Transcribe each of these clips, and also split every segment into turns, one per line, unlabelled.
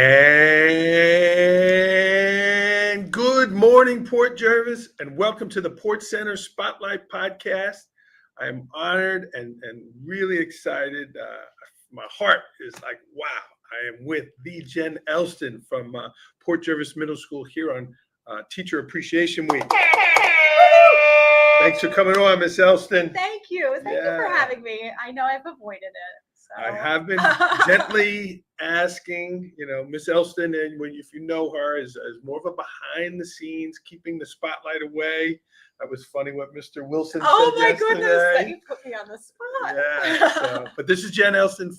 And good morning, Port Jervis, and welcome to the Port Center Spotlight Podcast. I am honored and really excited. My heart is like, wow, I am with the Jenn Elston from Port Jervis Middle School here on Teacher Appreciation Week. Thanks for coming on, Miss Elston.
Thank you. Thank you for having me. I know I've avoided it. So.
I have been gently asking, Miss Elston, and if you know her, is more of a behind the scenes, keeping the spotlight away. That was funny what Mr. Wilson said yesterday.
Goodness, that you put me on the spot.
Yeah, but this is Jenn Elston,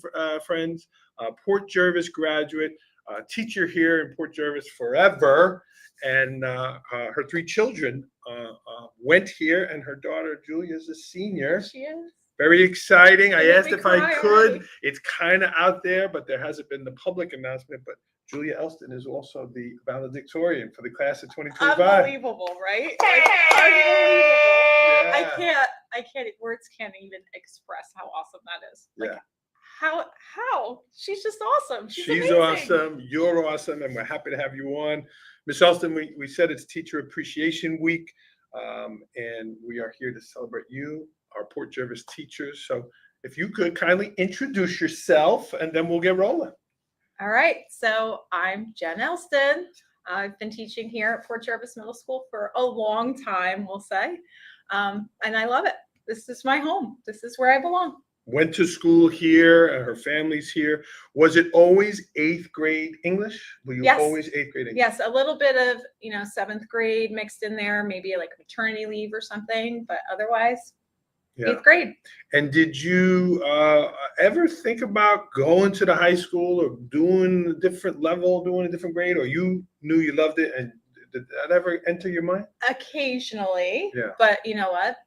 friends, Port Jervis graduate, teacher here in Port Jervis forever, and her three children went here, and her daughter Julia is a senior.
She is.
Very exciting. I asked if I could. It's kind of out there, but there hasn't been the public announcement. But Julia Elston is also the valedictorian for the class of 2025.
Unbelievable, right? Unbelievable. Yeah. I can't. Words can't even express how awesome that is. How? She's just awesome. She's amazing.
Awesome. You're awesome, and we're happy to have you on, Miss Elston. We said it's Teacher Appreciation Week, and we are here to celebrate you, our Port Jervis teachers. So if you could kindly introduce yourself, and then we'll get rolling.
All right. So I'm Jenn Elston. I've been teaching here at Port Jervis Middle School for a long time, we'll say. And I love it. This is my home. This is where I belong.
Went to school here. Her family's here. Was it always 8th grade English? Were you always 8th grade English?
Yes, a little bit of 7th grade mixed in there, maybe like maternity leave or something, but otherwise 8th grade. And
did you ever think about going to the high school or doing a different level, doing a different grade, or you knew you loved it? And did that ever enter your mind?
Occasionally, but you know what?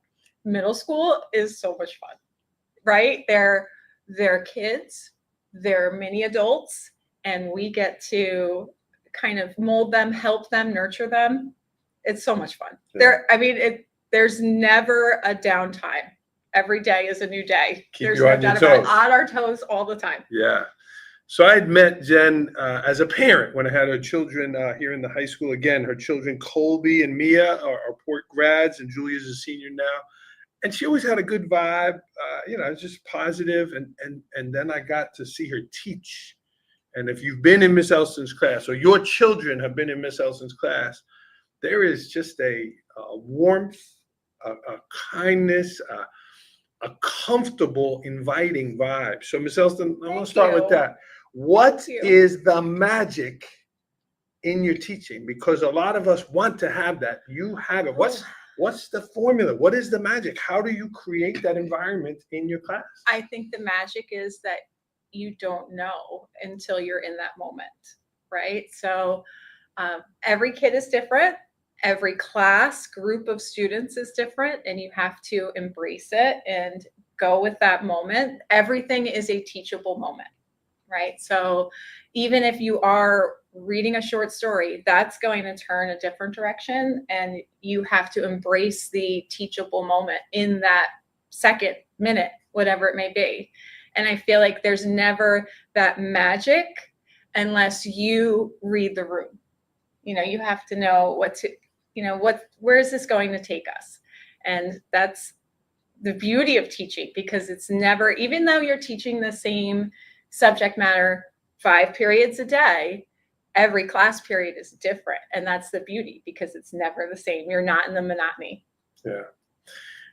Middle school is so much fun. Right? They're kids, they're mini adults, and we get to kind of mold them, help them, nurture them. It's so much fun. Yeah. There's never a downtime. Every day is a new day.
There's no doubt about it.
On our toes all the time.
Yeah. So I had met Jenn as a parent when I had her children here in the high school. Again, her children, Colby and Mia, are Port Grads, and Julia's a senior now. And she always had a good vibe, just positive. And then I got to see her teach. And if you've been in Miss Elston's class, or your children have been in Miss Elston's class, there is just a warmth, a kindness, a comfortable, inviting vibe. So Miss Elston, I want to start with that. What is the magic in your teaching? Because a lot of us want to have that. You have it. What's the formula? What is the magic? How do you create that environment in your class?
I think the magic is that you don't know until you're in that moment, right? So every kid is different. Every class group of students is different, and you have to embrace it and go with that moment. Everything is a teachable moment, right? So even if you are reading a short story, that's going to turn a different direction, and you have to embrace the teachable moment in that second, minute, whatever it may be. And I feel like there's never that magic unless you read the room. You have to know where is this going to take us? And that's the beauty of teaching, because it's never, even though you're teaching the same subject matter 5 periods a day, every class period is different. And that's the beauty, because it's never the same. You're not in the monotony.
Yeah.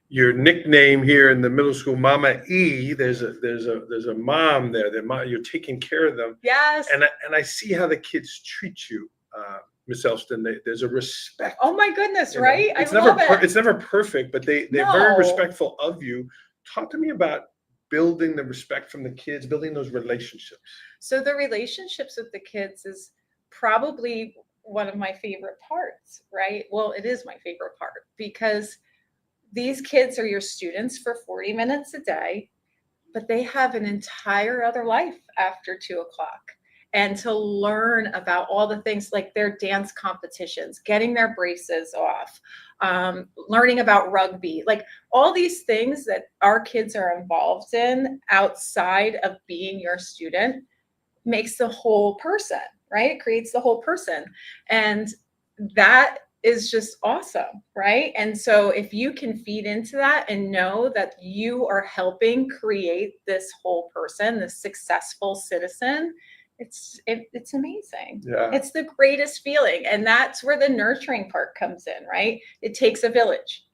Your nickname here in the middle school, Momma E, there's a mom there. You're taking care of them.
Yes.
And I see how the kids treat you, Miss Elston. There's a respect.
Oh my goodness, right?
It's never perfect, but they're very respectful of you. Talk to me about building the respect from the kids, building those relationships.
So the relationships with the kids is probably one of my favorite parts, right? Well, it is my favorite part, because these kids are your students for 40 minutes a day, but they have an entire other life after 2 o'clock. And to learn about all the things like their dance competitions, getting their braces off, learning about rugby, like all these things that our kids are involved in outside of being your student makes the whole person, right? It creates the whole person. And that is just awesome, right? And so if you can feed into that and know that you are helping create this whole person, this successful citizen, it's amazing.
Yeah.
It's the greatest feeling. And that's where the nurturing part comes in, right? It takes a village.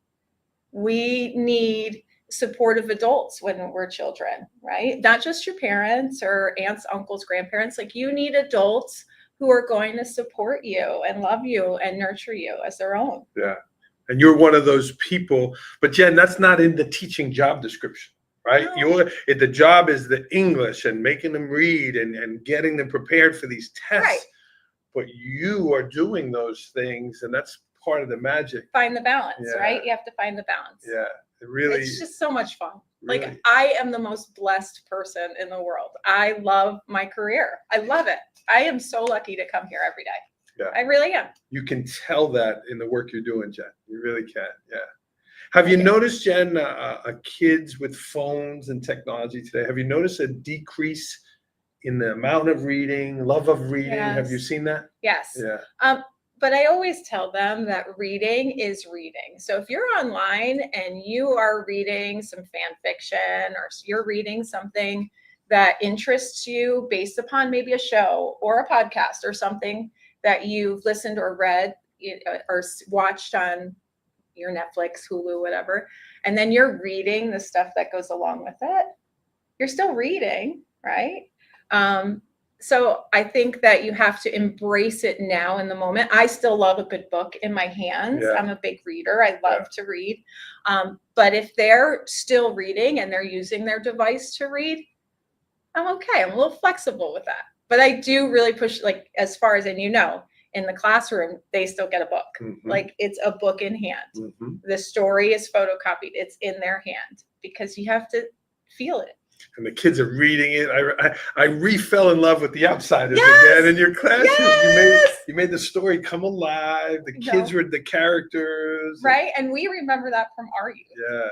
We need supportive adults when we're children, right? Not just your parents or aunts, uncles, grandparents. Like, you need adults who are going to support you and love you and nurture you as their own.
Yeah. And you're one of those people. But Jen, that's not in the teaching job description, right?
No.
The job is the English and making them read and getting them prepared for these tests.
Right.
But you are doing those things, and that's part of the magic.
Find the balance,
Yeah.
right? You have to find the balance.
Yeah. It really,
it's just so much fun.
really.
Like, I am the most blessed person in the world. I love my career. I love it. I am so lucky to come here every day.
Yeah.
I really am.
You can tell that in the work you're doing, Jen. You really can. Yeah. Have you noticed, Jen, kids with phones and technology today? Have you noticed a decrease in the amount of reading, love of reading?
Yes.
Have you seen that?
Yes.
Yeah.
But I always tell them that reading is reading. So if you're online and you are reading some fan fiction, or you're reading something that interests you based upon maybe a show or a podcast or something that you've listened or read or watched on your Netflix, Hulu, whatever, and then you're reading the stuff that goes along with it, you're still reading, right? So I think that you have to embrace it now in the moment. I still love a good book in my hands.
Yeah.
I'm a big reader. I love to read. But if they're still reading and they're using their device to read, I'm okay. I'm a little flexible with that. But I do really push, like, as far as, and in the classroom, they still get a book.
Mm-hmm.
Like, it's a book in hand.
Mm-hmm.
The story is photocopied. It's in their hand because you have to feel it.
And the kids are reading it. I fell in love with The Outsiders
Yes!
again in your classroom.
Yes!
You made the story come alive. The kids were the characters.
Right. And we remember that from our youth.
Yeah.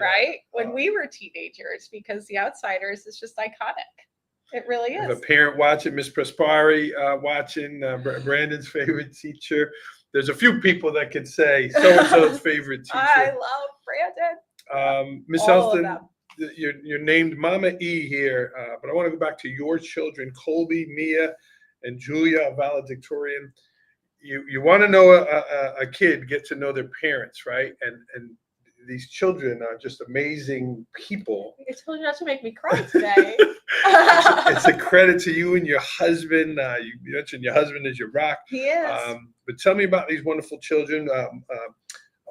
Right. When we were teenagers, because The Outsiders is just iconic. It really is.
Have a parent watching, Miss Prospari watching, Brandon's favorite teacher. There's a few people that could say so-and-so's favorite teacher.
I love Brandon.
Miss
All
Elston,
of them.
you're named Momma E here, but I want to go back to your children, Colby, Mia, and Julia, a valedictorian. You want to know a kid get to know their parents, right? And these children are just amazing people.
I told you not to make me cry today.
It's a credit to you and your husband. You mentioned your husband is your rock.
He is.
But tell me about these wonderful children.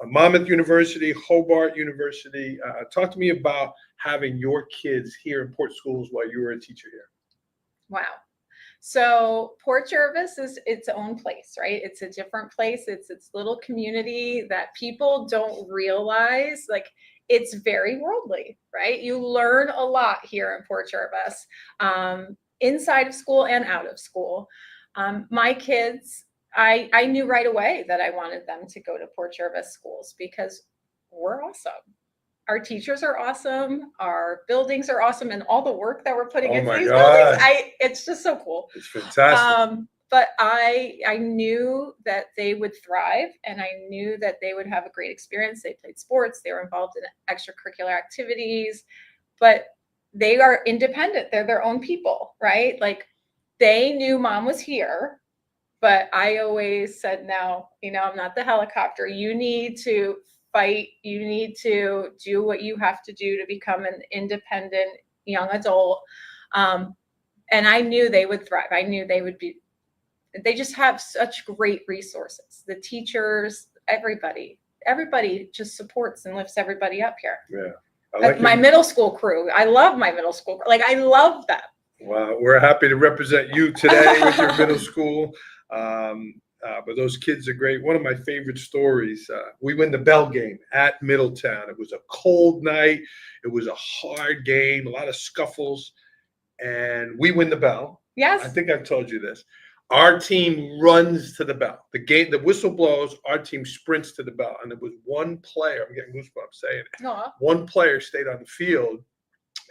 Monmouth University, Hobart University. Talk to me about having your kids here in Port Schools while you were a teacher here.
Wow. So Port Jervis is its own place, right? It's a different place. It's its little community that people don't realize. Like, it's very worldly, right? You learn a lot here in Port Jervis, inside of school and out of school. My kids, I knew right away that I wanted them to go to Port Jervis schools because we're awesome. Our teachers are awesome. Our buildings are awesome, and all the work that we're putting into these buildings, it's just so cool.
It's fantastic.
But I knew that they would thrive, and I knew that they would have a great experience. They played sports. They were involved in extracurricular activities, but they are independent. They're their own people, right? Like, they knew mom was here, but I always said, no, I'm not the helicopter. You need to fight. You need to do what you have to do to become an independent young adult. And I knew they would thrive. I knew they just have such great resources. The teachers, everybody just supports and lifts everybody up here.
Yeah.
My middle school crew. I love my middle school crew. Like, I love them.
Wow. We're happy to represent you today with your middle school. But those kids are great. One of my favorite stories, we win the bell game at Middletown. It was a cold night. It was a hard game, a lot of scuffles, and we win the bell.
Yes.
I think I've told you this. Our team runs to the bell. The whistle blows, our team sprints to the bell. And there was one player, I'm getting goosebumps saying it.
Aww.
One player stayed on the field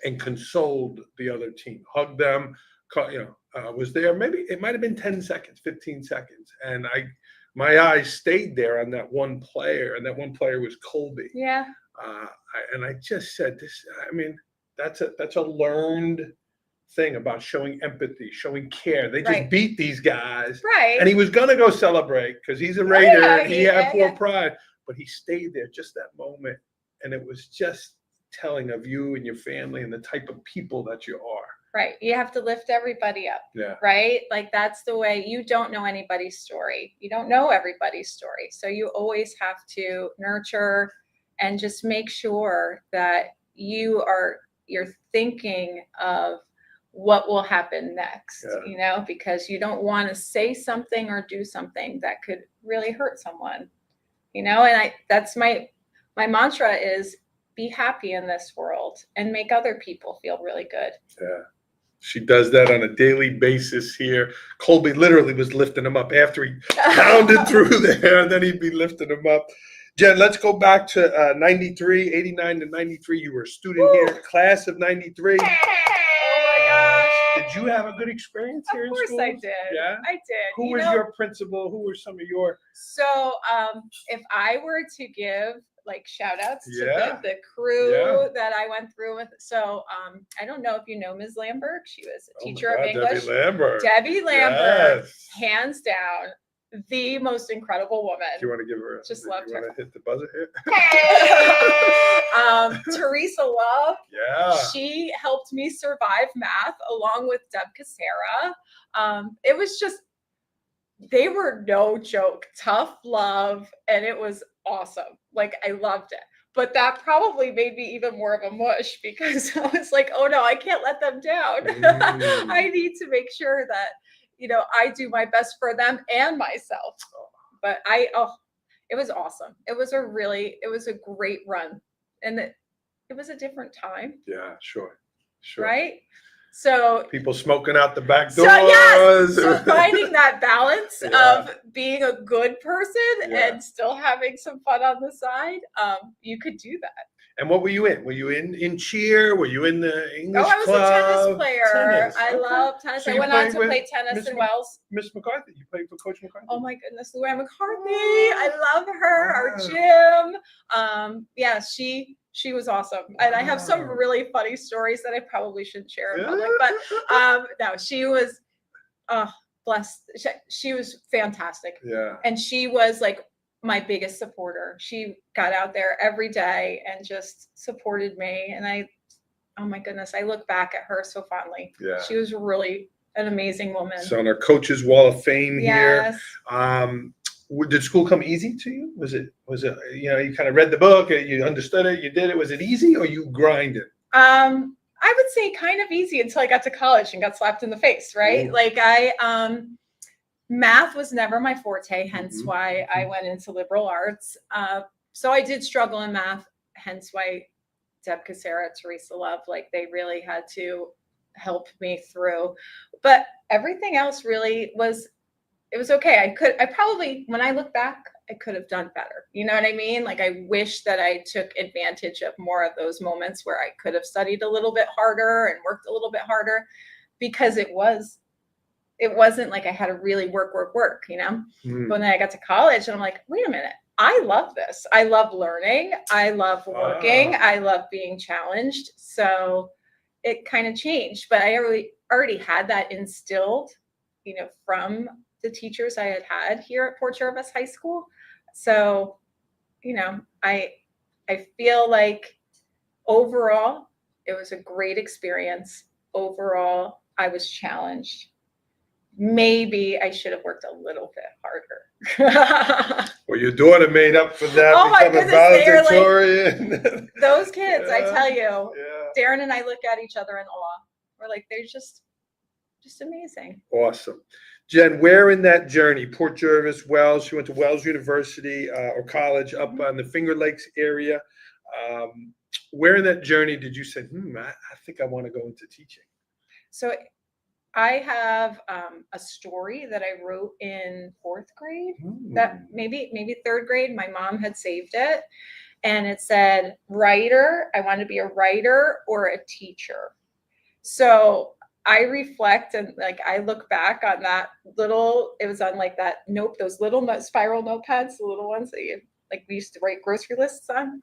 and consoled the other team, hugged them, was there. Maybe it might have been 10 seconds, 15 seconds. And my eyes stayed there on that one player, and that one player was Colby.
Yeah.
And I just said this, I mean, that's a learned thing about showing empathy, showing care. They just
Right.
beat these guys.
Right.
And he was going to go celebrate because he's a Raider. He had more pride, but he stayed there just that moment. And it was just telling of you and your family and the type of people that you are.
Right. You have to lift everybody up.
Yeah.
Right. Like that's the way. You don't know anybody's story. You don't know everybody's story. So you always have to nurture and just make sure that you're thinking of what will happen next, because you don't want to say something or do something that could really hurt someone, and that's my mantra is be happy in this world and make other people feel really good.
Yeah. She does that on a daily basis here. Colby literally was lifting him up after he pounded through there, and then he'd be lifting him up. Jenn, let's go back to 93, 89 to 93. You were a student here, class of 93.
Oh my gosh.
Did you have a good experience here in school?
Of course I did.
Yeah?
I did.
Who was your principal? Who were some of your...
So if I were to give like shout outs to the crew that I went through with. So I don't know if you know Ms. Lambert. She was a teacher of English. Debbie Lambert, hands down, the most incredible woman.
Do you want to give her
just loved her.
Want to hit the buzzer here?
Teresa Love.
Yeah.
She helped me survive math along with Deb Casera. It was just, they were no joke, tough love, and it was awesome. Like I loved it. But that probably made me even more of a mush because I was like, oh no, I can't let them down. I need to make sure that, I do my best for them and myself. But it was awesome. It was a great run. And it was a different time.
Yeah, sure.
Right? So
people smoking out the back doors.
So finding that balance of being a good person and still having some fun on the side, you could do that.
And what were you in? Were you in cheer? Were you in the English club?
I was a tennis player. I love tennis. So I went on to play tennis in Wells.
Miss McCarthy, you played for Coach McCarthy?
Oh my goodness, Luann McCarthy. I love her. Our gym. She was awesome. And I have some really funny stories that I probably shouldn't share in public. But no, she was blessed. She was fantastic.
Yeah.
And she was like my biggest supporter. She got out there every day and just supported me. And oh my goodness, I look back at her so fondly.
Yeah.
She was really an amazing woman.
So on our Coaches Wall of Fame
here.
Did school come easy to you? Was it, you kind of read the book, you understood it, you did it. Was it easy or you grinded?
I would say kind of easy until I got to college and got slapped in the face, right? Ooh. Like math was never my forte, hence why I went into liberal arts. So I did struggle in math, hence why Deb Casera, Teresa Love, like they really had to help me through. But everything else really it was okay. I probably, when I look back, I could have done better. You know what I mean? Like I wish that I took advantage of more of those moments where I could have studied a little bit harder and worked a little bit harder, because it wasn't like I had to really work. But then I got to college and I'm like, wait a minute, I love this. I love learning. I love working. I love being challenged. So it kind of changed, but I already had that instilled, from the teachers I had here at Port Jervis High School. So, I feel like overall, it was a great experience. Overall, I was challenged. Maybe I should have worked a little bit harder.
Well, your daughter made up for that.
Oh my goodness,
valedictorian.
Like, those kids, I tell you, Darren and I look at each other in awe. We're like, they're just amazing.
Awesome. Jenn, where in that journey, Port Jervis, Wells, she went to Wells University or college up on the Finger Lakes area. Where in that journey did you say, I think I want to go into teaching?
So I have a story that I wrote in 4th grade, that maybe 3rd grade. My mom had saved it, and it said, writer. I want to be a writer or a teacher. So I reflect and like I look back on that little, it was on like that note, those little spiral notepads, the little ones that you like we used to write grocery lists on.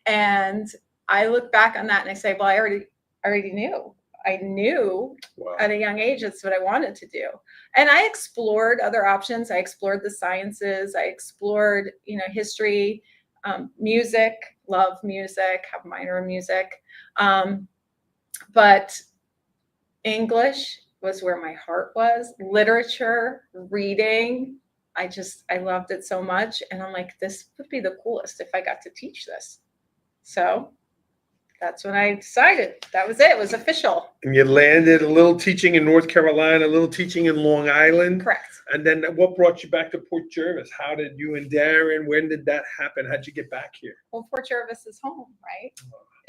And I look back on that and I say, well, I already knew. I knew
Wow.
at a young age that's what I wanted to do. And I explored other options. I explored the sciences. I explored, you know, history, music, love music, have a minor in music. But English was where my heart was. Literature, reading. I loved it so much. And I'm like, this would be the coolest if I got to teach this. So that's when I decided. That was it. It was official.
And you landed a little teaching in North Carolina, a little teaching in Long Island.
Correct.
And then what brought you back to Port Jervis? How did you and Darren, when did that happen? How'd you get back here?
Well, Port Jervis is home, right?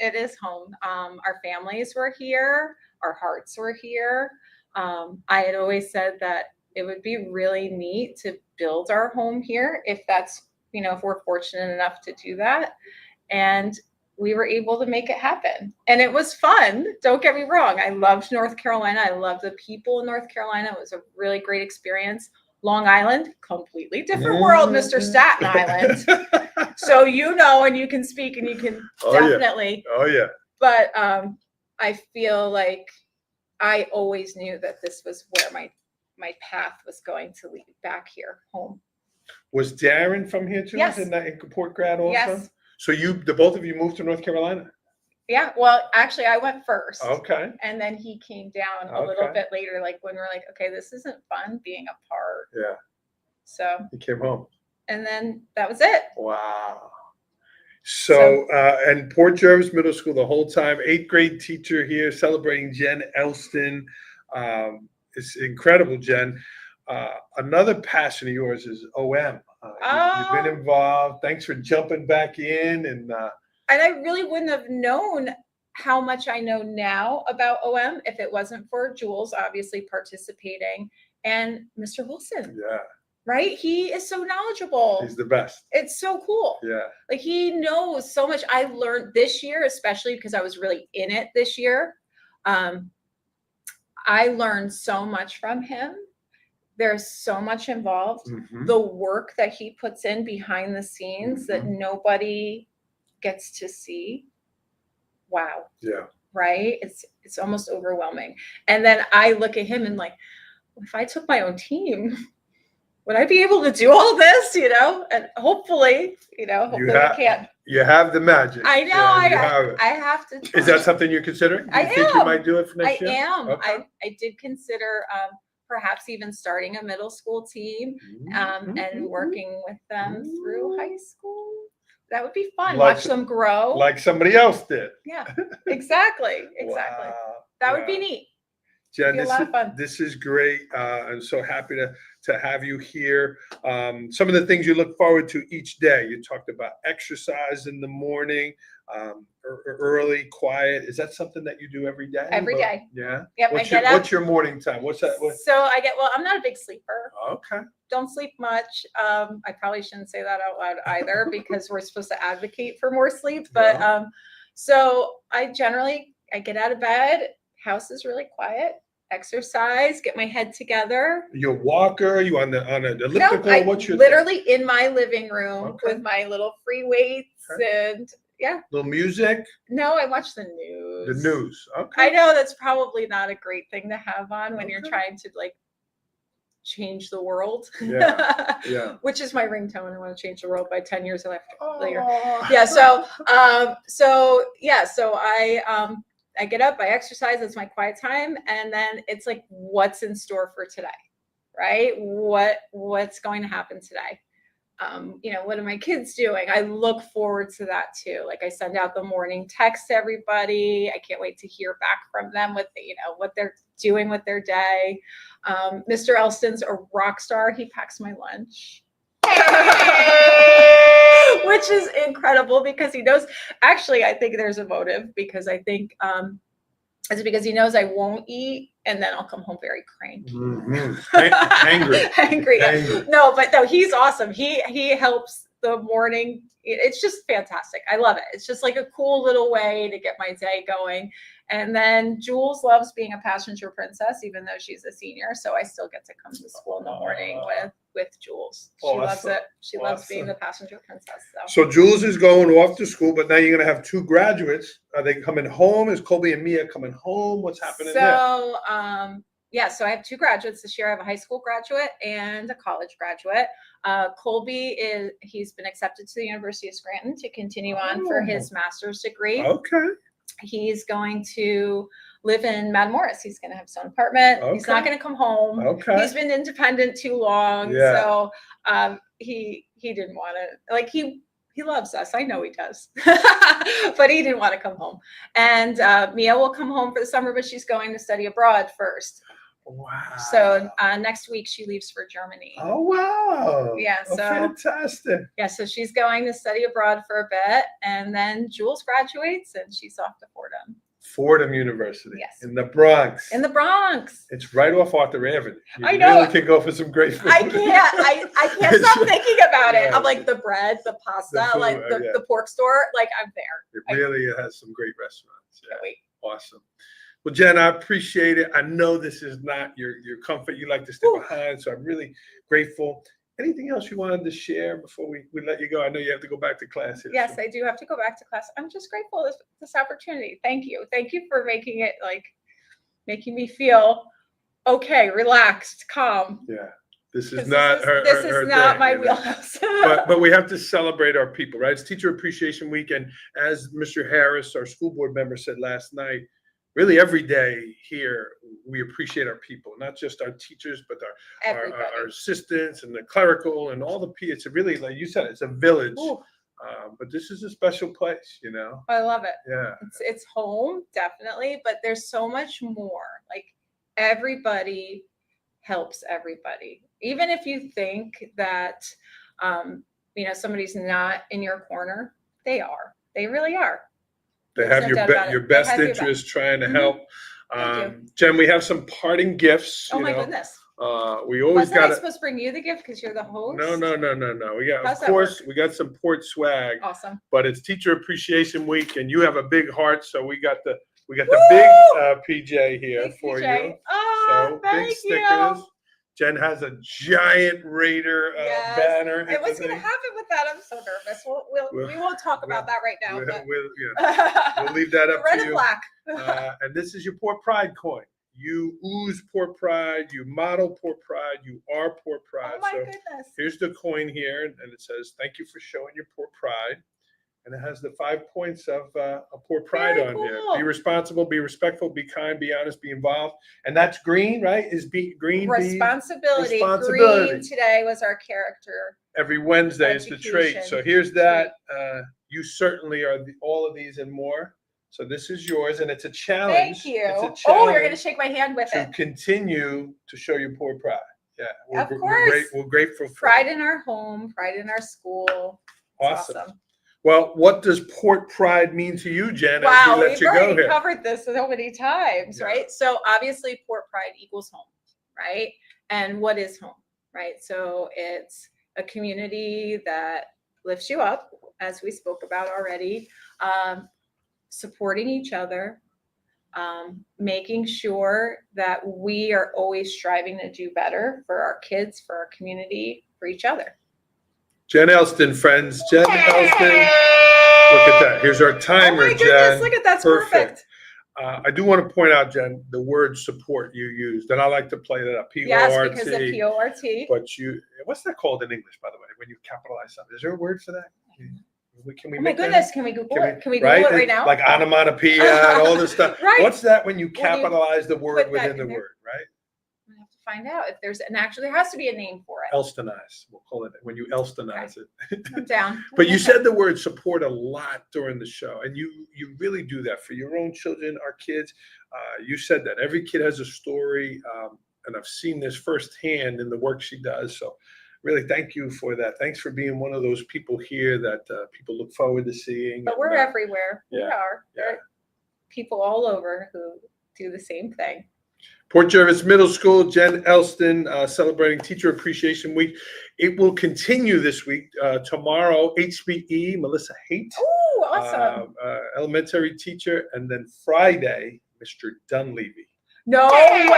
It is home. Our families were here. Our hearts were here. I had always said that it would be really neat to build our home here if that's, you know, if we're fortunate enough to do that. And we were able to make it happen. And it was fun. Don't get me wrong. I loved North Carolina. I loved the people in North Carolina. It was a really great experience. Long Island, completely different world, Mr. Staten Island. So you know, and you can speak and you can definitely.
Oh, yeah.
But I feel like I always knew that this was where my path was going to lead back here, home.
Was Darren from here too?
Yes.
In Port Grad also?
Yes.
So the both of you moved to North Carolina?
Yeah. Well, actually, I went first.
Okay.
And then he came down a little bit later, like when we're like, okay, this isn't fun being apart.
Yeah.
So
He came home.
And then that was it.
Wow. So and Port Jervis Middle School the whole time, 8th grade teacher here celebrating Jenn Elston. It's incredible, Jenn. Another passion of yours is OM. You've been involved. Thanks for jumping back in. And
I really wouldn't have known how much I know now about OM if it wasn't for Jules obviously participating and Mr. Wilson.
Yeah.
Right? He is so knowledgeable.
He's the best.
It's so cool.
Yeah.
Like he knows so much. I learned this year, especially because I was really in it this year. I learned so much from him. There's so much involved.
Mm-hmm.
The work that he puts in behind the scenes that nobody gets to see. Wow.
Yeah.
Right? It's almost overwhelming. And then I look at him and like, if I took my own team, would I be able to do all this? You know, and hopefully we can.
You have the magic.
I know. I have to.
Is that something you're considering? Do you think you might do it for next year?
I am.
Okay.
I did consider perhaps even starting a middle school team and working with them through high school. That would be fun. Watch them grow.
Like somebody else did.
Yeah, exactly. Exactly.
Wow.
That would be neat.
Jen,
this
is great. I'm so happy to have you here. Some of the things you look forward to each day. You talked about exercise in the morning, early, quiet. Is that something that you do every day?
Every day.
Yeah.
Yep.
What's your morning time? What's that?
So I'm not a big sleeper.
Okay.
Don't sleep much. I probably shouldn't say that out loud either because we're supposed to advocate for more sleep. But so I get out of bed. House is really quiet. Exercise, get my head together.
You a walker? You on an elliptical?
No,
What's your
literally in my living room with my little free weights and
little music?
No, I watch the news.
The news. Okay.
I know that's probably not a great thing to have on when you're trying to like change the world.
Yeah. Yeah.
Which is my ringtone. I want to change the world by 10 years later.
Oh.
Yeah. So I get up, I exercise, it's my quiet time. And then it's like, what's in store for today, right? What's going to happen today? What are my kids doing? I look forward to that too. Like I send out the morning text to everybody. I can't wait to hear back from them with, what they're doing with their day. Mr. Elston's a rock star. He packs my lunch. Which is incredible because he knows, actually, I think there's a motive because I think it's because he knows I won't eat and then I'll come home very cranky.
Angry.
Angry. No, but no, he's awesome. He helps the morning. It's just fantastic. I love it. It's just like a cool little way to get my day going. And then Jules loves being a passenger princess, even though she's a senior. So I still get to come to school in the morning with Jules. She loves it. She loves being the passenger princess.
So Jules is going off to school, but now you're going to have 2 graduates. Are they coming home? Is Colby and Mia coming home? What's happening there?
So, yeah, so I have 2 graduates this year. I have a high school graduate and a college graduate. Colby he's been accepted to the University of Scranton to continue on for his master's degree.
Okay.
He's going to live in Matamoros. He's going to have his own apartment.
Okay.
He's not going to come home.
Okay.
He's been independent too long.
Yeah.
So he didn't want to, like, he loves us. I know he does. But he didn't want to come home. And Mia will come home for the summer, but she's going to study abroad first.
Wow.
So next week she leaves for Germany.
Oh, wow.
Yeah. So
fantastic.
Yeah. So she's going to study abroad for a bit, and then Jules graduates and she's off to Fordham.
Fordham University.
Yes.
In the Bronx.
In the Bronx.
It's right off Arthur Avenue. You
I know.
really can go for some great food.
I can't stop thinking about it. I'm like the bread, the pasta,
The food,
like the pork store. Like I'm there.
It really has some great restaurants. Yeah.
Can't wait.
Awesome. Well, Jen, I appreciate it. I know this is not your comfort. You like to stay behind, so I'm really grateful. Anything else you wanted to share before we let you go? I know you have to go back to class here.
Yes,
so.
I do have to go back to class. I'm just grateful for this opportunity. Thank you. Thank you for making it, like, making me feel okay, relaxed, calm.
Yeah. This is not
this is not
thing,
my
you know.
wheelhouse.
but we have to celebrate our people, right? It's Teacher Appreciation Week, and as Mr. Harris, our school board member, said last night, really every day here we appreciate our people, not just our teachers, but our assistants and the clerical and all the it's really, like you said, it's a village. But this is a special place, you know.
I love it.
Yeah,
it's home, definitely, but there's so much more. Like, everybody helps everybody. Even if you think that somebody's not in your corner, they are. They really are.
they have your best interest trying to help. Jen, we have some parting gifts.
Oh my goodness.
We always got.
I supposed to bring you the gift because you're the host?
No. We got, of course, we got some Port swag.
Awesome.
But it's Teacher Appreciation Week, and you have a big heart, so we got the big PJ here
big
for
PJ.
you.
Oh,
so big stickers. Jen has a giant Raider banner.
And what's going to happen with that? I'm so nervous. We won't talk about that right now.
We'll leave that up
red
to
and
you.
Black.
And this is your Port Pride coin. You ooze Port Pride. You model Port Pride. You are Port Pride.
Oh my goodness.
Here's the coin here, and it says, "Thank you for showing your Port Pride." And it has the 5 points of a Port Pride
Very
on
cool.
here. Be responsible, be respectful, be kind, be honest, be involved. And that's green, right? Is green
Responsibility.
Responsibility.
Green today was our character.
Every Wednesday is the trait.
Education.
So here's that. You certainly are all of these and more. So this is yours, and it's a challenge.
Thank you.
It's a challenge
You're going to shake my hand with
to
it.
continue to show your Port Pride. Yeah,
Of course.
We're grateful for
Pride in our home, pride in our school. It's
awesome. Well, what does Port Pride mean to you, Jen?
Wow, we've already covered this so many times,
Yeah.
right? So obviously Port Pride equals home, right? And what is home, right? So it's a community that lifts you up, as we spoke about already, supporting each other, making sure that we are always striving to do better for our kids, for our community, for each other.
Jenn Elston, friends. Jenn Elston. Look at that. Here's our timer,
Oh my goodness,
Jen.
look at that's perfect.
I do want to point out, Jen, the word support you used, and I like to play that up. P-O-R-T.
Yes, because of P-O-R-T.
But what's that called in English, by the way, when you capitalize something? Is there a word for that? Can we
Oh my
make that
goodness,
up?
can we Google it? Can we
right?
Google it right now?
Like onomatopoeia and all this stuff.
Right.
What's that when you
When you
capitalize the word
put that
within the
in there.
word, right?
I have to find out if there's, and actually there has to be a name for it.
Elstonize. We'll call it when you Elstonize it.
I'm down.
But you said the word support a lot during the show, and you really do that for your own children, our kids. You said that every kid has a story, and I've seen this firsthand in the work she does. So really, thank you for that. Thanks for being one of those people here that people look forward to seeing.
But we're everywhere. We
Yeah.
are. There are people all over who do the same thing.
Port Jervis Middle School, Jenn Elston, celebrating Teacher Appreciation Week. It will continue this week. Tomorrow, HBE, Melissa Haight,
Oh, awesome.
elementary teacher, and then Friday, Mr. Dunleavy.
No way.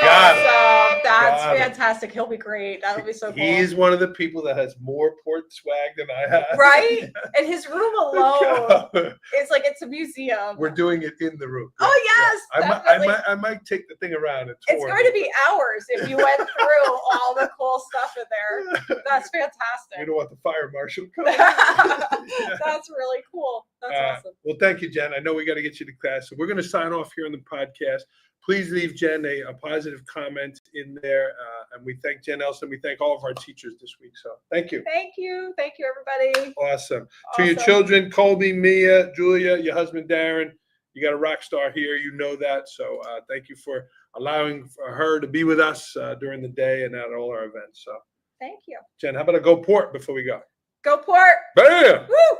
Got it.
Awesome. That's
Got it.
fantastic. He'll be great. That'll be so cool.
He's one of the people that has more port swag than I have.
Right? And his room alone is like it's a museum.
We're doing it in the room.
Oh, yes.
Yeah. I might take the thing around and tour.
It's going to be hours if you went through all the cool stuff in there. That's fantastic.
We don't want the fire marshal coming.
That's really cool. That's awesome.
Well, thank you, Jen. I know we got to get you to class. So we're going to sign off here on the podcast. Please leave Jen a positive comment in there. And we thank Jenn Elston. We thank all of our teachers this week. So thank you.
Thank you. Thank you, everybody.
Awesome. To your children, Colby, Mia, Julia, your husband, Darren, you got a rock star here. You know that. So thank you for allowing her to be with us during the day and at all our events. So
thank you.
Jen, how about a go Port before we go?
Go Port.
Bam!
Woo!